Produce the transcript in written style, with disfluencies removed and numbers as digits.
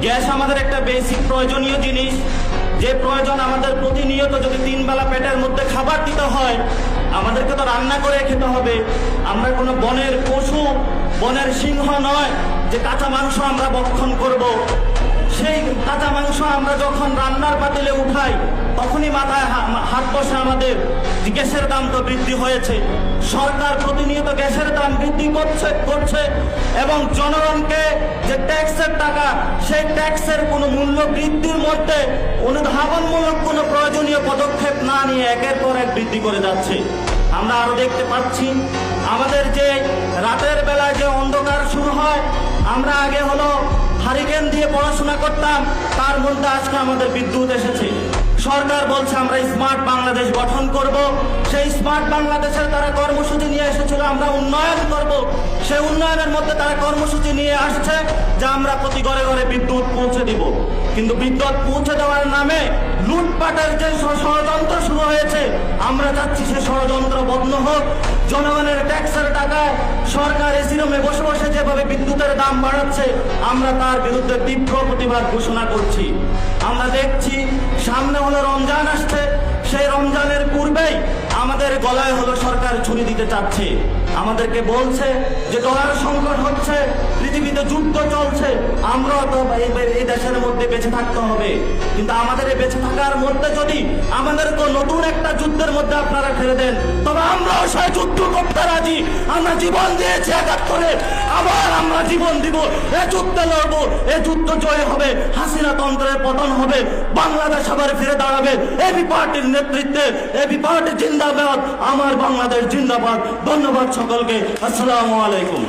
Gas আমাদের একটা basic প্রয়োজনীয় জিনিস, যে প্রয়োজন আমাদের প্রতিনিয়ত। যদি 3 বেলা পেটের মধ্যে খাবার দিতে হয়, আমাদেরকে তো রান্না করে খেতে হবে। আমরা কোনো বনের পশু, বনের সিংহ নয় যে কাঁচা মাংস আমরা ভক্ষণ করব। সেই কাঁচা মাংস আমরা যখন রান্নার পাতিলে উঠাই, তখনই মাথায় হাত বসে আমাদের গ্যাসের দাম তো বৃদ্ধি হয়েছে। সরকার প্রতিনিয়ত গ্যাসের দাম বৃদ্ধি করছে এবং জনগণকে যে ট্যাক্সের টাকা, সেই ট্যাক্সের কোনো মূল্য বৃদ্ধির মধ্যে অনুধাবনমূলক কোনো প্রয়োজনীয় পদক্ষেপ না নিয়ে একের পর এক বৃদ্ধি করে যাচ্ছে। আমরা আরো দেখতে পাচ্ছি আমাদের যে রাতের বেলায় যে অন্ধকার শুরু হয়, আমরা আগে হলো হারিকেন দিয়ে পড়াশোনা করতাম, তার মধ্যে আজকে আমাদের বিদ্যুৎ এসেছে। সরকার বলছে আমরা স্মার্ট বাংলাদেশ গঠন করব। সেই স্মার্ট বাংলাদেশের তারা কর্মসূচি নিয়ে এসেছিল, আমরা উন্নয়ন করব। সেই উন্নয়নের মধ্যে তারা কর্মসূচি নিয়ে আসছে যে আমরা প্রতি ঘরে ঘরে বিদ্যুৎ পৌঁছে দিব। কিন্তু বিদ্যুৎ পৌঁছে দেওয়ার নামে লুটপাটের যে ষড়যন্ত্র শুরু হয়েছে, আমরা চাচ্ছি সে ষড়যন্ত্র বন্ধ হোক। জনগণের ট্যাক্সের টাকায় সরকার এসি রুমে বসে বসে যেভাবে বিদ্যুতের দাম বাড়াচ্ছে, আমরা তার বিরুদ্ধে তীব্র প্রতিবাদ ঘোষণা করছি। আমরা দেখছি সামনে হলো রমজান আসছে, সেই রমজানের পূর্বেই আমাদের গলায় হলো সরকার ছুরি দিতে চাচ্ছে। আমাদেরকে বলছে যে ডলার সংকট হচ্ছে, পৃথিবীতে যুদ্ধ চলছে, আমরা তো এই দেশের মধ্যে বেঁচে থাকতে হবে। কিন্তু আমাদের এই বেঁচে থাকার মধ্যে যদি আমাদেরকে নতুন একটা যুদ্ধের মধ্যে আপনারা ফেলে দেন, তবে আমরাও সেই যুদ্ধ করতে রাজি। আমরা জীবন দিয়েছি 71-এ, আবার আমরা জীবন দিব। এ যুদ্ধে লড়বো, এ যুদ্ধ জয় হবে, হাসিনা তন্ত্রের পতন হবে, বাংলাদেশ আবার ফিরে দাঁড়াবে এবি পার্টির নেতৃত্বে। এবি পার্টি জিন্দাবাদ, আমার বাংলাদেশ জিন্দাবাদ। ধন্যবাদ সকলকে। আসসালামু আলাইকুম।